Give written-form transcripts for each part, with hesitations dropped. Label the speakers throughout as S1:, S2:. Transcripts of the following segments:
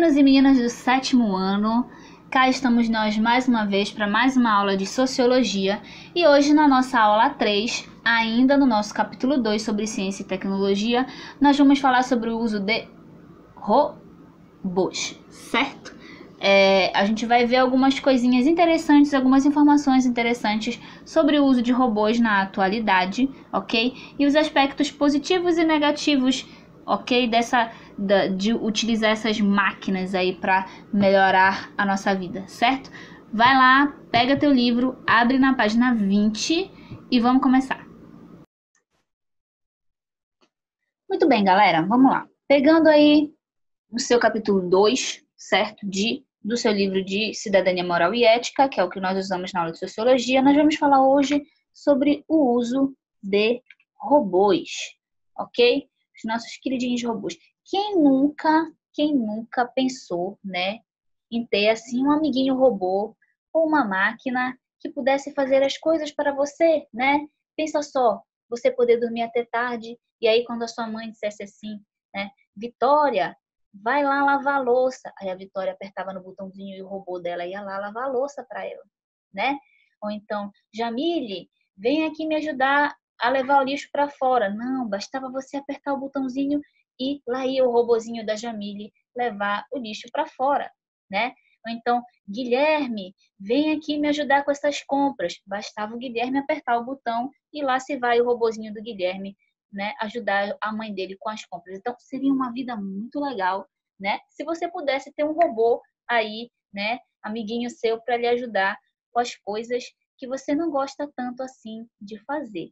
S1: Meninos e meninas do 7º ano, cá estamos nós mais uma vez para mais uma aula de Sociologia e hoje na nossa aula 3, ainda no nosso capítulo 2 sobre Ciência e Tecnologia, nós vamos falar sobre o uso de robôs, certo? A gente vai ver algumas coisinhas interessantes, algumas informações interessantes sobre o uso de robôs na atualidade, ok? E os aspectos positivos e negativos, ok? De utilizar essas máquinas aí para melhorar a nossa vida, certo? Vai lá, pega teu livro, abre na página 20 e vamos começar. Muito bem, galera, vamos lá. Pegando aí o seu capítulo 2, certo? Do seu livro de Cidadania Moral e Ética, que é o que nós usamos na aula de Sociologia, nós vamos falar hoje sobre o uso de robôs, ok? Os nossos queridinhos robôs. Quem nunca pensou, né, em ter assim um amiguinho robô ou uma máquina que pudesse fazer as coisas para você, né? Pensa só, você poder dormir até tarde e aí quando a sua mãe dissesse assim, né, Vitória, vai lá lavar a louça. Aí a Vitória apertava no botãozinho e o robô dela ia lá lavar a louça para ela, né? Ou então, Jamile, vem aqui me ajudar a levar o lixo para fora. Não, bastava você apertar o botãozinho e lá ia o robozinho da Jamile levar o lixo para fora, né? Ou então, Guilherme, vem aqui me ajudar com essas compras. Bastava o Guilherme apertar o botão e lá se vai o robozinho do Guilherme, né, ajudar a mãe dele com as compras. Então, seria uma vida muito legal, né? Se você pudesse ter um robô aí, né, amiguinho seu para lhe ajudar com as coisas que você não gosta tanto assim de fazer,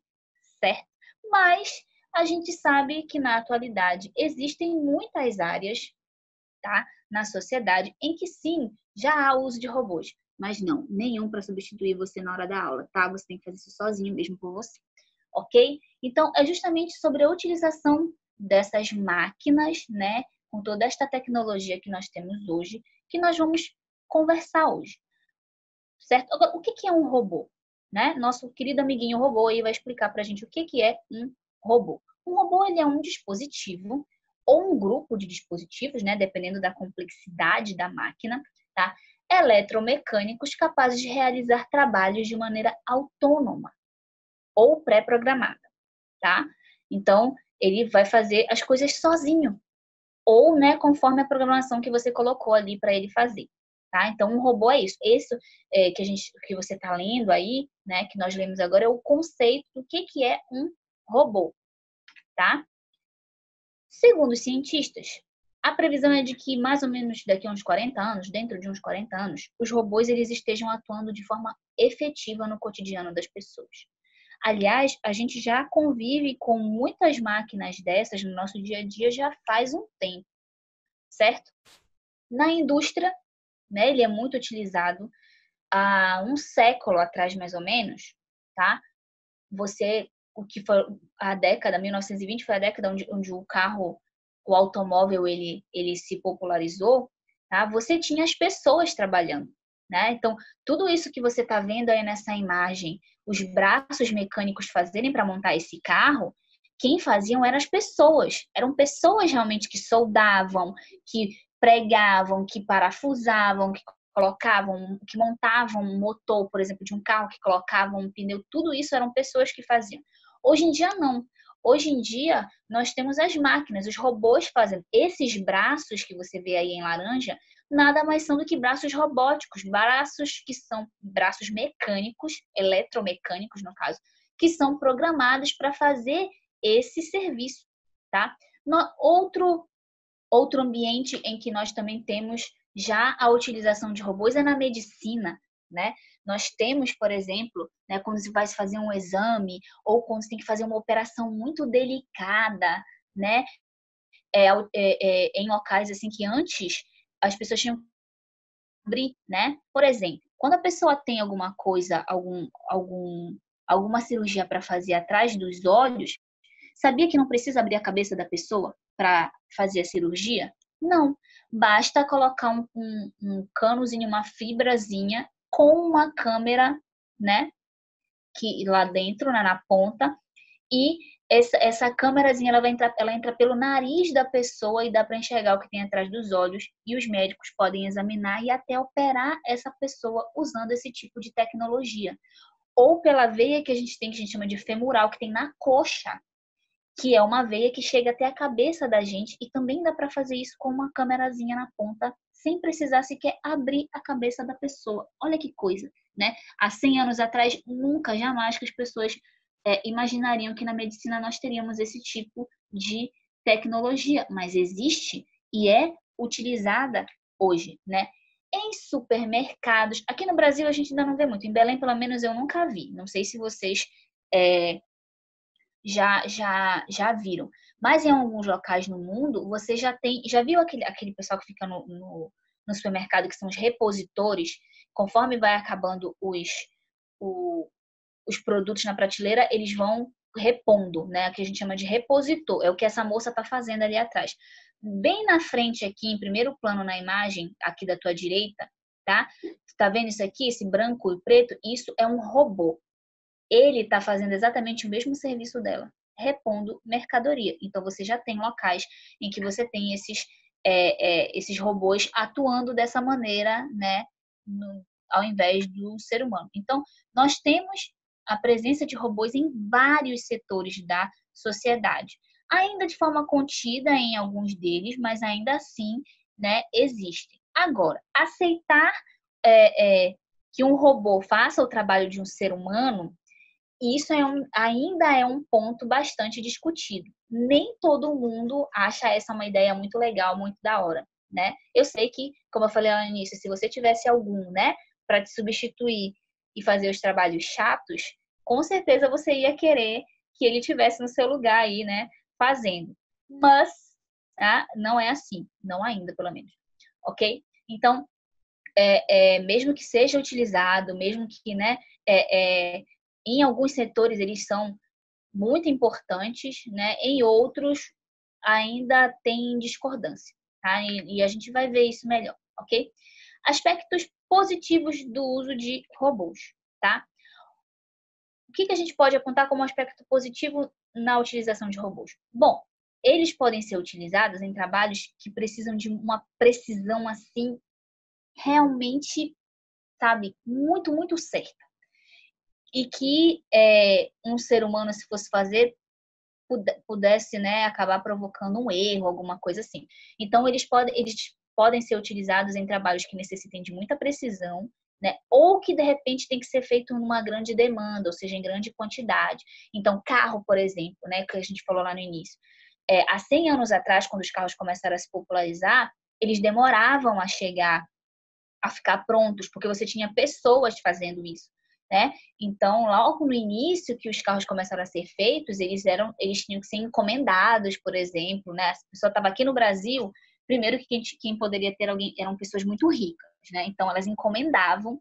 S1: certo? Mas a gente sabe que na atualidade existem muitas áreas, tá, na sociedade em que sim, já há uso de robôs, mas não, nenhum para substituir você na hora da aula, tá? Você tem que fazer isso sozinho mesmo por você. Ok? Então, é justamente sobre a utilização dessas máquinas, né, com toda esta tecnologia que nós temos hoje, que nós vamos conversar hoje, certo? Agora, o que é um robô? Né? Nosso querido amiguinho robô aí vai explicar para a gente o que é um robô. Um robô, ele é um dispositivo ou um grupo de dispositivos, né, dependendo da complexidade da máquina, tá? Eletromecânicos capazes de realizar trabalhos de maneira autônoma ou pré-programada, tá? Então, ele vai fazer as coisas sozinho, ou, né, conforme a programação que você colocou ali para ele fazer, tá? Então, um robô é isso. Isso que você está lendo aí, né, que nós lemos agora, é o conceito do que é um robô, tá? Segundo os cientistas, a previsão é de que mais ou menos daqui a uns 40 anos, dentro de uns 40 anos, os robôs eles estejam atuando de forma efetiva no cotidiano das pessoas. Aliás, a gente já convive com muitas máquinas dessas no nosso dia a dia já faz um tempo, certo? Na indústria, né, ele é muito utilizado há um século atrás, mais ou menos, tá? O que foi a década, 1920, foi a década onde o automóvel, ele se popularizou, tá? Você tinha as pessoas trabalhando, né? Então, tudo isso que você está vendo aí nessa imagem, os braços mecânicos fazerem para montar esse carro, quem faziam eram as pessoas. Eram pessoas realmente que soldavam, que pregavam, que parafusavam, que colocavam, que montavam um motor, por exemplo, de um carro, que colocavam um pneu, tudo isso eram pessoas que faziam. Hoje em dia, não. Hoje em dia, nós temos as máquinas, os robôs fazendo. Esses braços que você vê aí em laranja, nada mais são do que braços robóticos, braços que são braços mecânicos, eletromecânicos no caso, que são programados para fazer esse serviço, tá? Outro ambiente em que nós também temos já a utilização de robôs é na medicina, né? Nós temos, por exemplo, né, quando se vai fazer um exame ou quando se tem que fazer uma operação muito delicada, né? Em locais assim que antes as pessoas tinham que abrir, né? Por exemplo, quando a pessoa tem alguma coisa, alguma cirurgia para fazer atrás dos olhos, sabia que não precisa abrir a cabeça da pessoa para fazer a cirurgia? Não. Basta colocar um canozinho, uma fibrazinha com uma câmera, né? Que lá dentro, na ponta, e essa câmerazinha, ela entra pelo nariz da pessoa e dá para enxergar o que tem atrás dos olhos, e os médicos podem examinar e até operar essa pessoa usando esse tipo de tecnologia. Ou pela veia que a gente chama de femoral, que tem na coxa, que é uma veia que chega até a cabeça da gente, e também dá para fazer isso com uma câmerazinha na ponta, sem precisar sequer abrir a cabeça da pessoa. Olha que coisa, né? Há 100 anos atrás, nunca, jamais que as pessoas imaginariam que na medicina nós teríamos esse tipo de tecnologia, mas existe e é utilizada hoje, né? Em supermercados, aqui no Brasil a gente ainda não vê muito, em Belém pelo menos eu nunca vi, não sei se vocês já viram. Mas em alguns locais no mundo, você já viu aquele pessoal que fica no supermercado, que são os repositores, conforme vai acabando os produtos na prateleira, eles vão repondo, né? O que a gente chama de repositor, é o que essa moça está fazendo ali atrás. Bem na frente aqui, em primeiro plano na imagem, aqui da tua direita, tá? Tu tá vendo isso aqui, esse branco e preto? Isso é um robô. Ele está fazendo exatamente o mesmo serviço dela, repondo mercadoria. Então, você já tem locais em que você tem esses robôs atuando dessa maneira, né, ao invés do ser humano. Então, nós temos a presença de robôs em vários setores da sociedade. Ainda de forma contida em alguns deles, mas ainda assim, né, existem. Agora, aceitar que um robô faça o trabalho de um ser humano, isso ainda é um ponto bastante discutido. Nem todo mundo acha essa uma ideia muito legal, muito da hora, né? Eu sei que, como eu falei lá no início, se você tivesse algum, né, para te substituir e fazer os trabalhos chatos, com certeza você ia querer que ele tivesse no seu lugar aí, né, fazendo. Mas, tá? Não é assim, não ainda, pelo menos. Ok? Então, mesmo que seja utilizado, mesmo que, né, em alguns setores eles são muito importantes, né, em outros ainda tem discordância, tá? E a gente vai ver isso melhor, ok? Aspectos positivos do uso de robôs, tá? O que a gente pode apontar como aspecto positivo na utilização de robôs? Bom, eles podem ser utilizados em trabalhos que precisam de uma precisão assim realmente, sabe, muito, muito certa. E que um ser humano, se fosse fazer, pudesse, né, acabar provocando um erro, alguma coisa assim. Então, eles podem ser utilizados em trabalhos que necessitem de muita precisão, né, ou que, de repente, tem que ser feito numa grande demanda, ou seja, em grande quantidade. Então, carro, por exemplo, né, que a gente falou lá no início. Há 100 anos atrás, quando os carros começaram a se popularizar, eles demoravam a chegar, a ficar prontos, porque você tinha pessoas fazendo isso, né? Então, logo no início que os carros começaram a ser feitos, eles tinham que ser encomendados, por exemplo, né? A pessoa estava aqui no Brasil, primeiro que quem poderia ter alguém eram pessoas muito ricas, né? Então, elas encomendavam,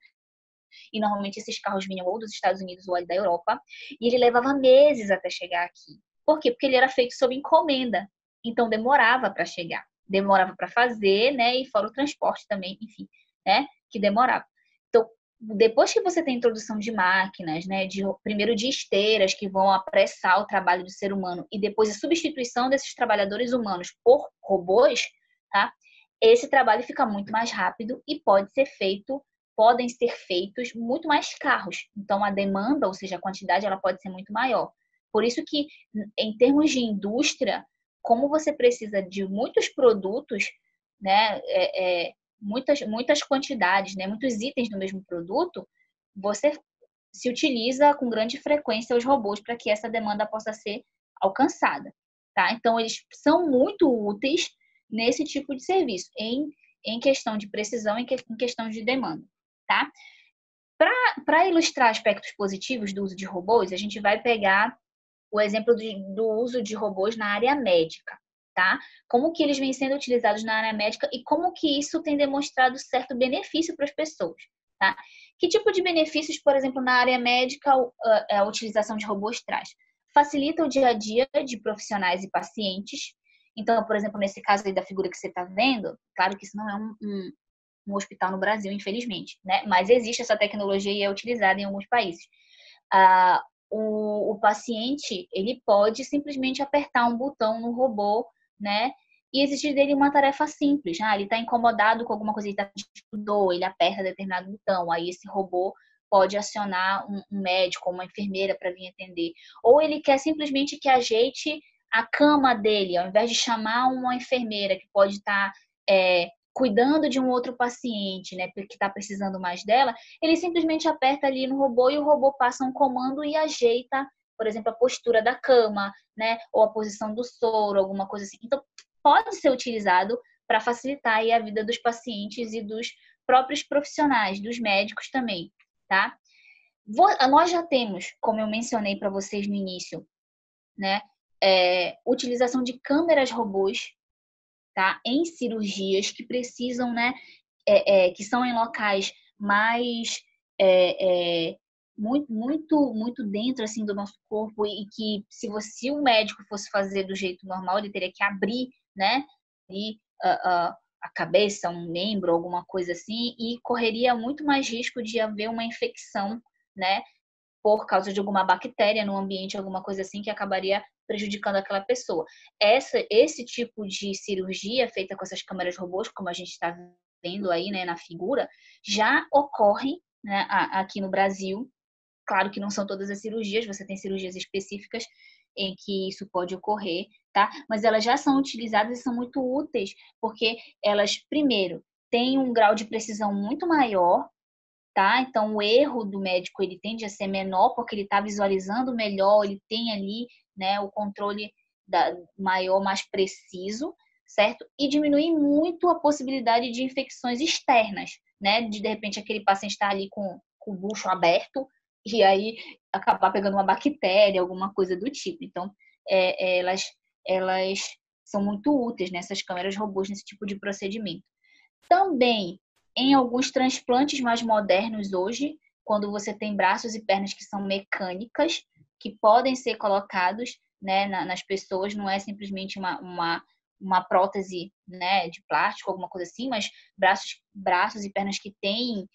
S1: e normalmente esses carros vinham ou dos Estados Unidos ou da Europa, e ele levava meses até chegar aqui. Por quê? Porque ele era feito sob encomenda, então demorava para chegar, demorava para fazer, né? E fora o transporte também, enfim, né? Que demorava. Então, depois que você tem a introdução de máquinas, né? Primeiro de esteiras que vão apressar o trabalho do ser humano, e depois a substituição desses trabalhadores humanos por robôs, tá? Esse trabalho fica muito mais rápido e podem ser feitos muito mais carros. Então, a demanda, ou seja, a quantidade, ela pode ser muito maior. Por isso que, em termos de indústria, como você precisa de muitos produtos, né, muitas quantidades, né, muitos itens do mesmo produto, você se utiliza com grande frequência os robôs para que essa demanda possa ser alcançada, tá? Então, eles são muito úteis nesse tipo de serviço, em questão de precisão, em questão de demanda, tá? Para ilustrar aspectos positivos do uso de robôs, a gente vai pegar o exemplo do uso de robôs na área médica, tá? Como que eles vêm sendo utilizados na área médica e como que isso tem demonstrado certo benefício para as pessoas, tá? Que tipo de benefícios, por exemplo, na área médica, a utilização de robôs traz? Facilita o dia a dia de profissionais e pacientes. Então, por exemplo, nesse caso aí da figura que você está vendo, claro que isso não é um hospital no Brasil, infelizmente, né? Mas existe essa tecnologia e é utilizada em alguns países. o paciente, ele pode simplesmente apertar um botão no robô, né? E exigir dele uma tarefa simples. Ele está incomodado com alguma coisa, ele estudou, ele aperta determinado botão, aí esse robô pode acionar um médico ou uma enfermeira para vir atender. Ou ele quer simplesmente que ajeite a cama dele, ao invés de chamar uma enfermeira que pode estar cuidando de um outro paciente, né, que está precisando mais dela, ele simplesmente aperta ali no robô e o robô passa um comando e ajeita, por exemplo, a postura da cama, né, ou a posição do soro, alguma coisa assim. Então, pode ser utilizado para facilitar aí a vida dos pacientes e dos próprios profissionais, dos médicos também, tá? Nós já temos, como eu mencionei para vocês no início, né, utilização de câmeras robôs, tá, em cirurgias que precisam, né, que são em locais mais muito dentro assim do nosso corpo e que se o médico fosse fazer do jeito normal, ele teria que abrir, né, e a cabeça, um membro, alguma coisa assim, e correria muito mais risco de haver uma infecção, né, por causa de alguma bactéria no ambiente, alguma coisa assim, que acabaria prejudicando aquela pessoa. Esse tipo de cirurgia feita com essas câmeras robôs, como a gente está vendo aí, né, na figura, já ocorre, né, aqui no Brasil. Claro que não são todas as cirurgias, você tem cirurgias específicas em que isso pode ocorrer, tá? Mas elas já são utilizadas e são muito úteis, porque elas, primeiro, têm um grau de precisão muito maior, tá? Então, o erro do médico, ele tende a ser menor, porque ele está visualizando melhor, ele tem ali, né, o controle maior, mais preciso, certo? E diminui muito a possibilidade de infecções externas, né? De repente, aquele paciente está ali com o bucho aberto e aí acabar pegando uma bactéria, alguma coisa do tipo. Então, elas são muito úteis nessas câmeras robôs, nesse tipo de procedimento. Também em alguns transplantes mais modernos hoje, quando você tem braços e pernas que são mecânicas, que podem ser colocados, né, nas pessoas, não é simplesmente uma prótese, né, de plástico, alguma coisa assim, mas braços e pernas que têm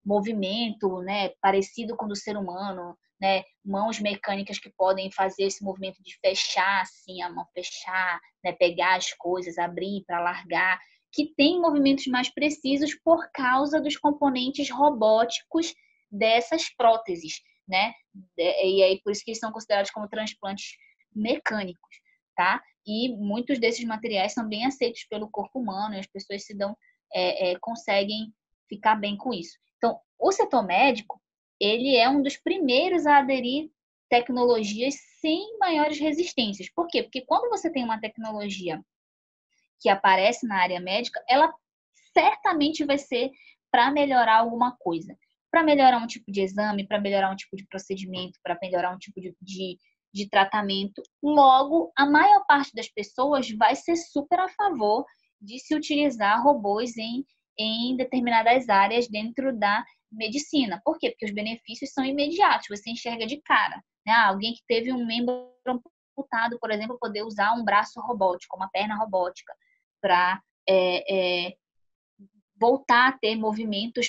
S1: movimento, né, parecido com o do ser humano, né, mãos mecânicas que podem fazer esse movimento de fechar, assim, a mão fechar, né, pegar as coisas, abrir para largar, que tem movimentos mais precisos por causa dos componentes robóticos dessas próteses, né? E aí por isso que eles são considerados como transplantes mecânicos, tá? E muitos desses materiais são bem aceitos pelo corpo humano e as pessoas conseguem ficar bem com isso. Então, o setor médico, ele é um dos primeiros a aderir tecnologias sem maiores resistências. Por quê? Porque quando você tem uma tecnologia que aparece na área médica, ela certamente vai ser para melhorar alguma coisa. Para melhorar um tipo de exame, para melhorar um tipo de procedimento, para melhorar um tipo de tratamento. Logo, a maior parte das pessoas vai ser super a favor de se utilizar robôs em determinadas áreas dentro da medicina. Por quê? Porque os benefícios são imediatos, você enxerga de cara. Né? Alguém que teve um membro amputado, por exemplo, poder usar um braço robótico, uma perna robótica, para voltar a ter movimentos,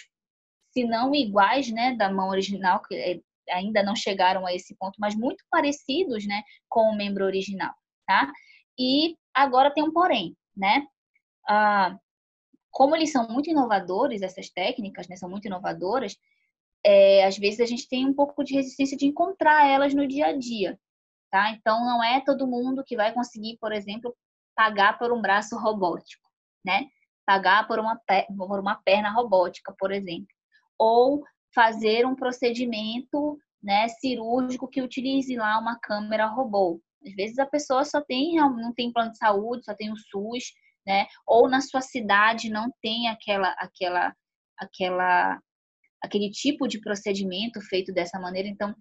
S1: se não iguais, né, da mão original, que ainda não chegaram a esse ponto, mas muito parecidos, né, com o membro original, tá? E agora tem um porém, né? Como eles são muito inovadores, essas técnicas, né, são muito inovadoras, às vezes a gente tem um pouco de resistência de encontrar elas no dia a dia, tá? Então, não é todo mundo que vai conseguir, por exemplo, pagar por um braço robótico, né? Pagar por uma perna robótica, por exemplo. Ou fazer um procedimento, né, cirúrgico que utilize lá uma câmera robô. Às vezes a pessoa não tem plano de saúde, só tem o SUS, né? Ou na sua cidade não tem aquele tipo de procedimento feito dessa maneira. Então,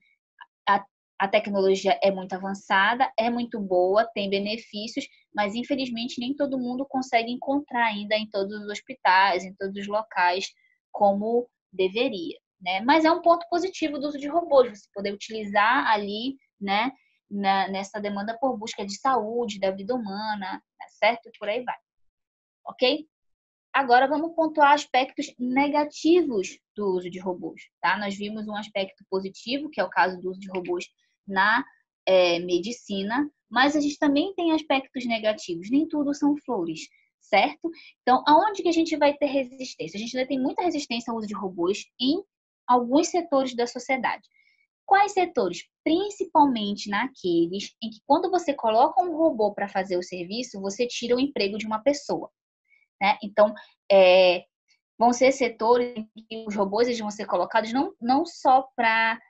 S1: a, a tecnologia é muito avançada, é muito boa, tem benefícios, mas infelizmente nem todo mundo consegue encontrar ainda em todos os hospitais, em todos os locais, como deveria, né? Mas é um ponto positivo do uso de robôs, você poder utilizar ali, né, nessa demanda por busca de saúde, da vida humana, tá certo? Por aí vai. Ok? Agora vamos pontuar aspectos negativos do uso de robôs, tá? Nós vimos um aspecto positivo, que é o caso do uso de robôs na medicina, mas a gente também tem aspectos negativos. Nem tudo são flores, certo? Então, aonde que a gente vai ter resistência? A gente ainda tem muita resistência ao uso de robôs em alguns setores da sociedade. Quais setores? Principalmente naqueles em que, quando você coloca um robô para fazer o serviço, você tira o emprego de uma pessoa, né? Então, vão ser setores em que os robôs eles vão ser colocados não só para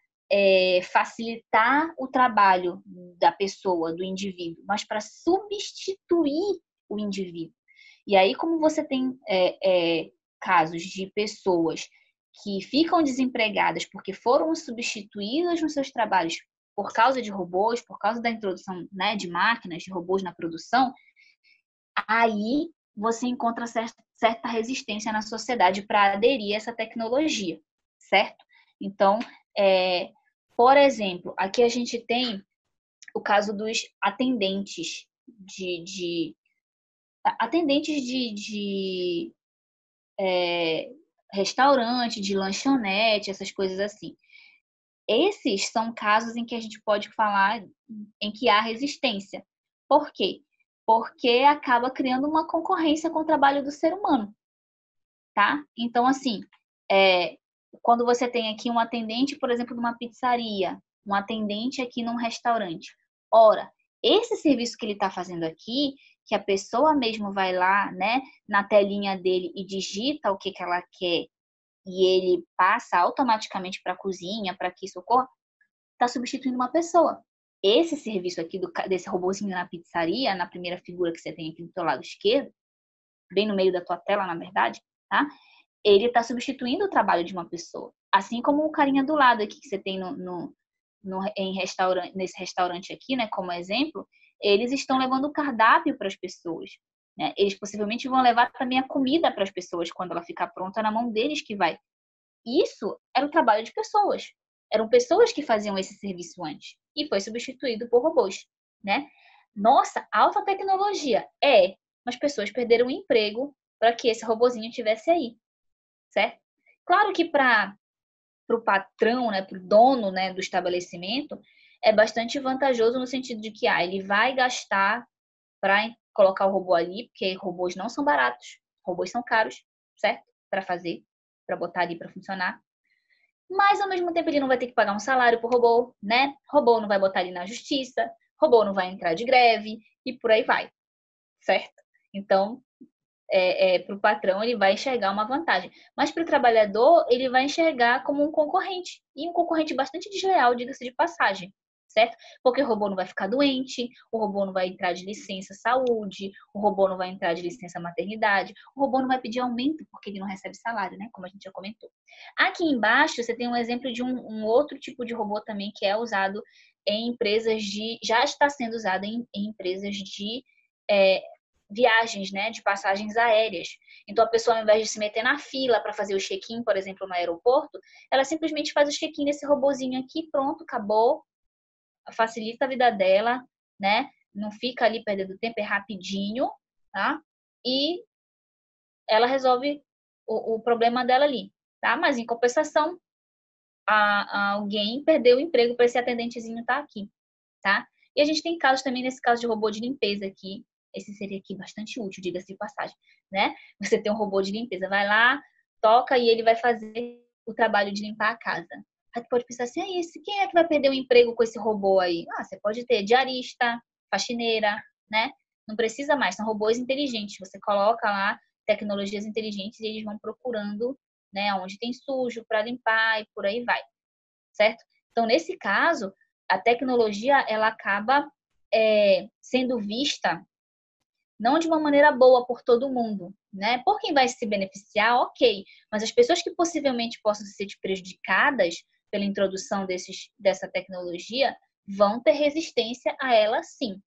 S1: facilitar o trabalho da pessoa, do indivíduo, mas para substituir o indivíduo. E aí, como você tem casos de pessoas que ficam desempregadas porque foram substituídas nos seus trabalhos por causa de robôs, por causa da introdução, né, de máquinas, de robôs na produção, aí você encontra certa resistência na sociedade para aderir a essa tecnologia, certo? Então, por exemplo, aqui a gente tem o caso dos atendentes de restaurante, de lanchonete, essas coisas assim. Esses são casos em que a gente pode falar em que há resistência. Por quê? Porque acaba criando uma concorrência com o trabalho do ser humano, tá? Então, assim, quando você tem aqui um atendente, por exemplo, numa pizzaria, um atendente aqui num restaurante. Ora, esse serviço que ele está fazendo aqui, que a pessoa mesmo vai lá, né, na telinha dele e digita o que ela quer e ele passa automaticamente para a cozinha, para que isso ocorra, está substituindo uma pessoa. Esse serviço aqui desse robozinho na pizzaria, na primeira figura que você tem aqui do teu lado esquerdo, bem no meio da tua tela, na verdade, tá? Ele está substituindo o trabalho de uma pessoa. Assim como o carinha do lado aqui que você tem nesse restaurante aqui, né, como exemplo, eles estão levando o cardápio para as pessoas, né? Eles possivelmente vão levar também a comida para as pessoas quando ela ficar pronta, na mão deles que vai. Isso era o trabalho de pessoas. Eram pessoas que faziam esse serviço antes e foi substituído por robôs, né? Nossa, alta tecnologia mas pessoas perderam o emprego para que esse robozinho tivesse aí, certo? Claro que para o patrão, né, para o dono, né, do estabelecimento, é bastante vantajoso no sentido de que ele vai gastar para colocar o robô ali, porque robôs não são baratos, robôs são caros, certo? Para fazer, para botar ali para funcionar. Mas, ao mesmo tempo, ele não vai ter que pagar um salário pro robô, né? Robô não vai botar ele na justiça, robô não vai entrar de greve e por aí vai, certo? Então, para o patrão, ele vai enxergar uma vantagem. Mas para o trabalhador, ele vai enxergar como um concorrente. E um concorrente bastante desleal, diga-se de passagem, certo? Porque o robô não vai ficar doente, o robô não vai entrar de licença saúde, o robô não vai entrar de licença maternidade, o robô não vai pedir aumento porque ele não recebe salário, né? Como a gente já comentou. Aqui embaixo, você tem um exemplo de um outro tipo de robô também que é usado em empresas já está sendo usado em empresas de viagens, né, de passagens aéreas. Então, a pessoa, ao invés de se meter na fila para fazer o check-in, por exemplo, no aeroporto, ela simplesmente faz o check-in nesse robozinho aqui, pronto, acabou, facilita a vida dela, né? Não fica ali perdendo tempo, é rapidinho, tá? E ela resolve o problema dela ali, tá? Mas, em compensação, alguém perdeu o emprego para esse atendentezinho estar aqui, tá? E a gente tem casos também, nesse caso de robô de limpeza aqui. Esse seria aqui bastante útil, diga-se de passagem, né? Você tem um robô de limpeza, vai lá, toca e ele vai fazer o trabalho de limpar a casa. Aí tu pode pensar assim, quem é que vai perder o emprego com esse robô aí? Você pode ter diarista, faxineira, né? Não precisa mais, são robôs inteligentes. Você coloca lá tecnologias inteligentes e eles vão procurando, né, onde tem sujo para limpar e por aí vai, certo? Então, nesse caso, a tecnologia ela acaba sendo vista não de uma maneira boa por todo mundo, né? Por quem vai se beneficiar, ok, mas as pessoas que possivelmente possam ser prejudicadas pela introdução dessa tecnologia vão ter resistência a ela sim,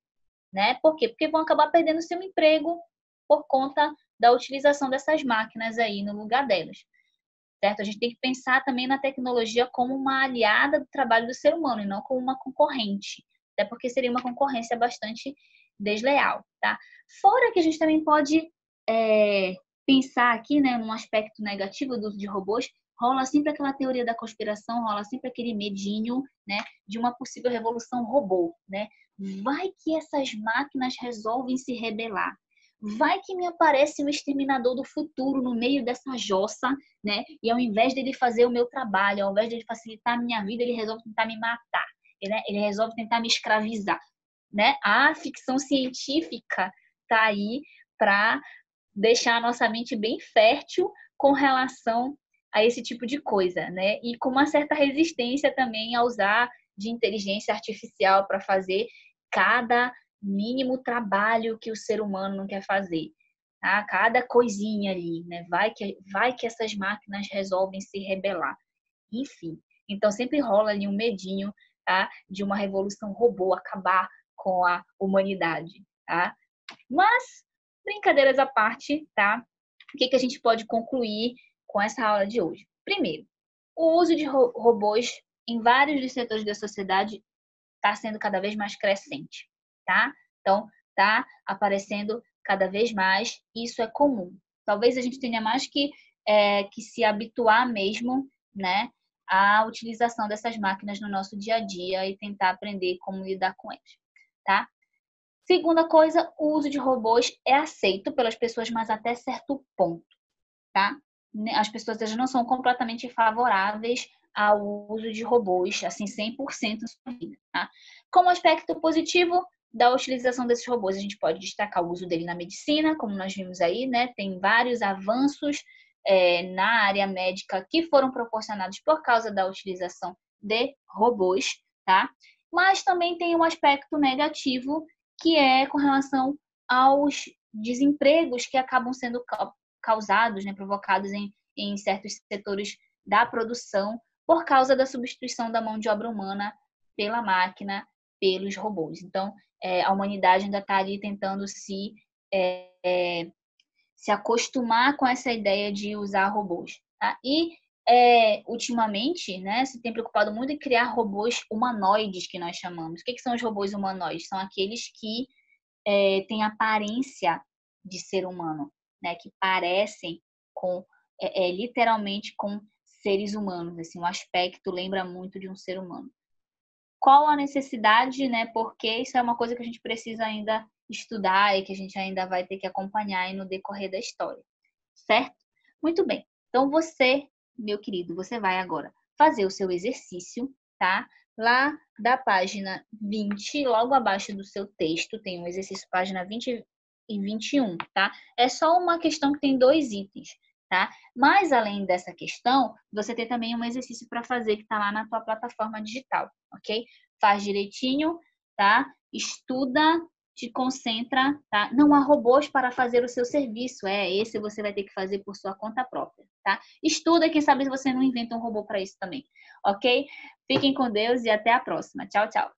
S1: né? Por quê? Porque vão acabar perdendo seu emprego por conta da utilização dessas máquinas aí no lugar delas, certo? A gente tem que pensar também na tecnologia como uma aliada do trabalho do ser humano e não como uma concorrente, até porque seria uma concorrência bastante desleal, tá? Fora que a gente também pode pensar aqui, né, num aspecto negativo do uso de robôs, rola sempre aquela teoria da conspiração, rola sempre aquele medinho, né, de uma possível revolução robô, né? Vai que essas máquinas resolvem se rebelar. Vai que me aparece um exterminador do futuro no meio dessa jossa, né? E ao invés dele fazer o meu trabalho, ao invés dele facilitar a minha vida, ele resolve tentar me matar, né? Ele resolve tentar me escravizar, né? A ficção científica tá aí para deixar a nossa mente bem fértil com relação a esse tipo de coisa, né? E com uma certa resistência também a usar de inteligência artificial para fazer cada mínimo trabalho que o ser humano não quer fazer, tá? Cada coisinha ali, né? Vai que essas máquinas resolvem se rebelar. Enfim, então sempre rola ali um medinho, tá? De uma revolução robô acabar com a humanidade, tá? Mas, brincadeiras à parte, tá? O que a gente pode concluir com essa aula de hoje? Primeiro, o uso de robôs em vários dos setores da sociedade está sendo cada vez mais crescente, tá? Então, tá aparecendo cada vez mais, isso é comum. Talvez a gente tenha mais que se habituar mesmo, né, à utilização dessas máquinas no nosso dia a dia e tentar aprender como lidar com elas, tá? Segunda coisa, o uso de robôs é aceito pelas pessoas, mas até certo ponto, tá? As pessoas elas não são completamente favoráveis ao uso de robôs, assim, 100% na sua vida, tá? Como aspecto positivo da utilização desses robôs, a gente pode destacar o uso dele na medicina, como nós vimos aí, né? Tem vários avanços na área médica que foram proporcionados por causa da utilização de robôs, tá? Mas também tem um aspecto negativo, que é com relação aos desempregos que acabam sendo causados, né, provocados em certos setores da produção por causa da substituição da mão de obra humana pela máquina, pelos robôs. Então, a humanidade ainda está ali tentando se acostumar com essa ideia de usar robôs. Tá? E, ultimamente, né, se tem preocupado muito em criar robôs humanoides, que nós chamamos. O que são os robôs humanoides? São aqueles que têm aparência de ser humano, né, que parecem com literalmente com seres humanos, assim, o aspecto lembra muito de um ser humano. Qual a necessidade, né? Porque isso é uma coisa que a gente precisa ainda estudar e que a gente ainda vai ter que acompanhar aí no decorrer da história, certo? Muito bem. Então você, meu querido, você vai agora fazer o seu exercício, tá? Lá da página 20, logo abaixo do seu texto, tem um exercício página 20 e 21, tá? É só uma questão que tem 2 itens, tá? Mas além dessa questão, você tem também um exercício para fazer que está lá na tua plataforma digital, ok? Faz direitinho, tá? Estuda, te concentra, tá? Não há robôs para fazer o seu serviço, esse você vai ter que fazer por sua conta própria, tá? Estuda, quem sabe você não inventa um robô para isso também, ok? Fiquem com Deus e até a próxima. Tchau, tchau.